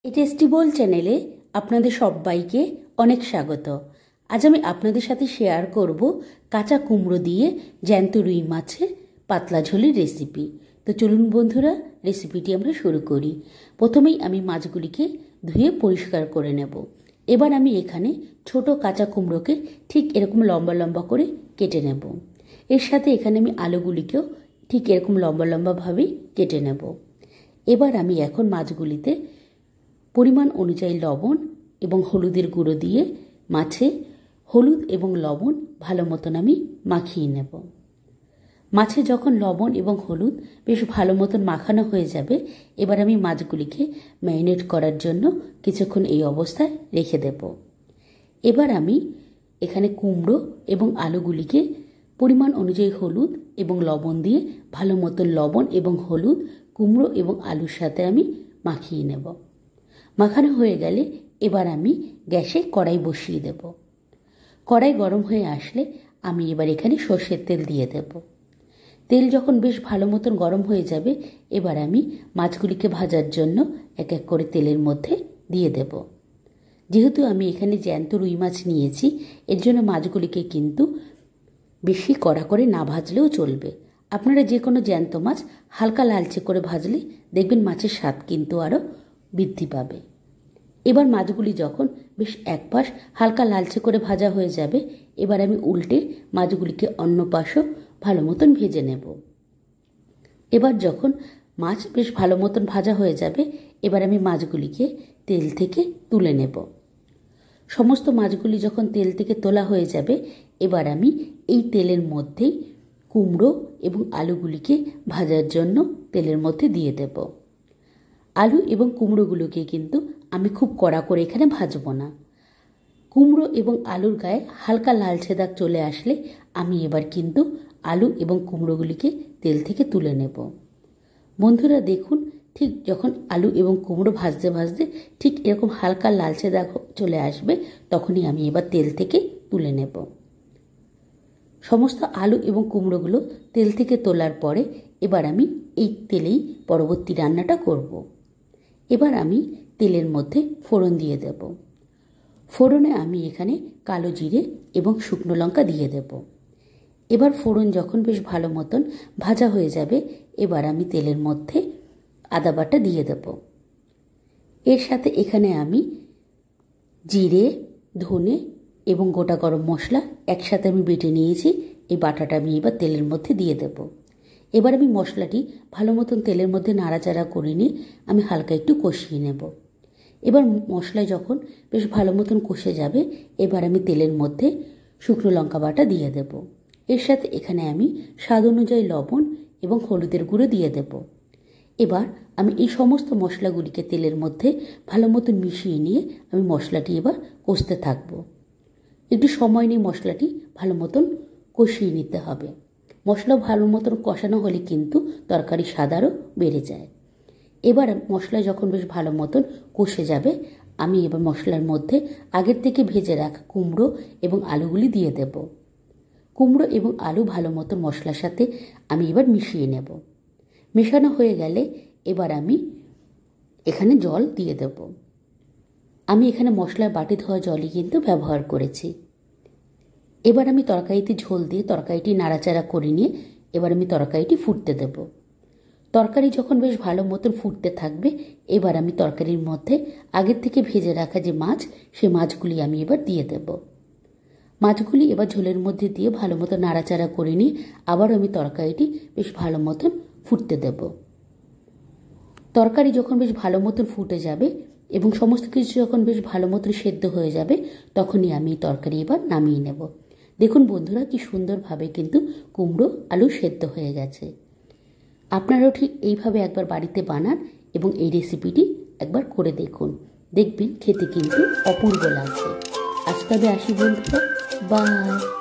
এই টেস্টি বোল চ্যানেলে আপনাদের সবাইকে অনেক স্বাগত। আজ আমি আপনাদের সাথে শেয়ার করব কাঁচা কুমড়ো দিয়ে জ্যান্ত রুই মাছের পাতলা ঝোলের রেসিপি। তো চলুন বন্ধুরা, রেসিপিটি আমরা শুরু করি। প্রথমেই আমি মাছগুলিকে ধুয়ে পরিষ্কার করে নেব। এবার আমি এখানে ছোট কাঁচা কুমড়োকে ঠিক এরকম লম্বা লম্বা করে কেটে নেব। এর সাথে এখানে আমি আলুগুলিকেও ঠিক এরকম লম্বা লম্বাভাবেই কেটে নেব। এবার আমি এখন মাছগুলিতে পরিমাণ অনুযায়ী লবণ এবং হলুদের গুঁড়ো দিয়ে মাছে হলুদ এবং লবণ ভালো মতন আমি মাখিয়ে নেব। মাছে যখন লবণ এবং হলুদ বেশ ভালো মতন মাখানো হয়ে যাবে, এবার আমি মাছগুলিকে ম্যারিনেট করার জন্য কিছুক্ষণ এই অবস্থায় রেখে দেব। এবার আমি এখানে কুমড়ো এবং আলুগুলিকে পরিমাণ অনুযায়ী হলুদ এবং লবণ দিয়ে ভালো মতন লবণ এবং হলুদ কুমড়ো এবং আলুর সাথে আমি মাখিয়ে নেব। মাখানো হয়ে গেলে এবার আমি গ্যাসে কড়াই বসিয়ে দেব। কড়াই গরম হয়ে আসলে আমি এবার এখানে সর্ষের তেল দিয়ে দেব। তেল যখন বেশ ভালো মতন গরম হয়ে যাবে, এবার আমি মাছগুলিকে ভাজার জন্য এক এক করে তেলের মধ্যে দিয়ে দেব। যেহেতু আমি এখানে জ্যান্ত রুই মাছ নিয়েছি, এর জন্য মাছগুলিকে কিন্তু বেশি কড়া করে না ভাজলেও চলবে। আপনারা যে কোনো জ্যান্ত মাছ হালকা লালচে করে ভাজলে দেখবেন মাছের স্বাদ কিন্তু আরও বৃদ্ধি পাবে। এবার মাছগুলি যখন বেশ এক পাশ হালকা লালচে করে ভাজা হয়ে যাবে, এবার আমি উল্টে মাছগুলিকে অন্য পাশও ভালো মতন ভেজে নেব। এবার যখন মাছ বেশ ভালো মতন ভাজা হয়ে যাবে, এবার আমি মাছগুলিকে তেল থেকে তুলে নেব। সমস্ত মাছগুলি যখন তেল থেকে তোলা হয়ে যাবে, এবার আমি এই তেলের মধ্যেই কুমড়ো এবং আলুগুলিকে ভাজার জন্য তেলের মধ্যে দিয়ে দেব। আলু এবং কুমড়োগুলোকে কিন্তু আমি খুব কড়া করে এখানে ভাজবো না। কুমড়ো এবং আলুর গায়ে হালকা লালচে দাগ চলে আসলে আমি এবার কিন্তু আলু এবং কুমড়োগুলিকে তেল থেকে তুলে নেব। বন্ধুরা দেখুন, ঠিক যখন আলু এবং কুমড়ো ভাজতে ভাজতে ঠিক এরকম হালকা লালচে দাগ চলে আসবে, তখনই আমি এবার তেল থেকে তুলে নেব। সমস্ত আলু এবং কুমড়োগুলো তেল থেকে তোলার পরে এবার আমি এই তেলেই পরবর্তী রান্নাটা করব। এবার আমি তেলের মধ্যে ফোড়ন দিয়ে দেব। ফোড়নে আমি এখানে কালো জিরে এবং শুকনো লঙ্কা দিয়ে দেব। এবার ফোড়ন যখন বেশ ভালো মতন ভাজা হয়ে যাবে, এবার আমি তেলের মধ্যে আদা বাটা দিয়ে দেব। এর সাথে এখানে আমি জিরে, ধনে এবং গোটা গরম মশলা একসাথে আমি বেটে নিয়েছি, এই বাটাটা আমি এবার তেলের মধ্যে দিয়ে দেব। এবার আমি মশলাটি ভালো মতন তেলের মধ্যে নাড়াচাড়া করে নিয়ে আমি হালকা একটু কষিয়ে নেব। এবার মশলা যখন বেশ ভালো মতন কষে যাবে, এবার আমি তেলের মধ্যে শুকনো লঙ্কা বাটা দিয়ে দেব। এর সাথে এখানে আমি স্বাদ অনুযায়ী লবণ এবং হলুদের গুঁড়ো দিয়ে দেব। এবার আমি এই সমস্ত মশলাগুলিকে তেলের মধ্যে ভালো মতন মিশিয়ে নিয়ে আমি মশলাটি এবার কষতে থাকব। একটু সময় নিয়ে মশলাটি ভালো মতন কষিয়ে নিতে হবে। মশলা ভালো মতন কষানো হলে কিন্তু তরকারির স্বাদ আরও বেড়ে যায়। এবার মশলা যখন বেশ ভালো মতন কষে যাবে, আমি এবার মশলার মধ্যে আগের থেকে ভেজে রাখা কুমড়ো এবং আলুগুলি দিয়ে দেব। কুমড়ো এবং আলু ভালো মতন মশলার সাথে আমি এবার মিশিয়ে নেব। মেশানো হয়ে গেলে এবার আমি এখানে জল দিয়ে দেব। আমি এখানে মশলার বাটি ধোয়া জলই কিন্তু ব্যবহার করেছি। এবার আমি তরকারিতে ঝোল দিয়ে তরকারিটি নাড়াচাড়া করে নিয়ে এবার আমি তরকারিটি ফুটতে দেব। তরকারি যখন বেশ ভালো মতন ফুটতে থাকবে, এবার আমি তরকারির মধ্যে আগের থেকে ভেজে রাখা যে মাছ, সে মাছগুলি আমি এবার দিয়ে দেব। মাছগুলি এবার ঝোলের মধ্যে দিয়ে ভালো মতন নাড়াচাড়া করে নিয়ে আবার আমি তরকারিটি বেশ ভালো মতন ফুটতে দেব। তরকারি যখন বেশ ভালো মতন ফুটে যাবে এবং সমস্ত কিছু যখন বেশ ভালো মতন সেদ্ধ হয়ে যাবে, তখনই আমি তরকারি এবার নামিয়ে নেব। দেখুন বন্ধুরা, কি সুন্দরভাবে কিন্তু কুমড়ো আলু সেদ্ধ হয়ে গেছে। আপনারাও ঠিক এইভাবে একবার বাড়িতে বানান এবং এই রেসিপিটি একবার করে দেখুন, দেখবেন খেতে কিন্তু অপূর্ব লাগছে। আজ তবে আসি বন্ধুরা, বাই।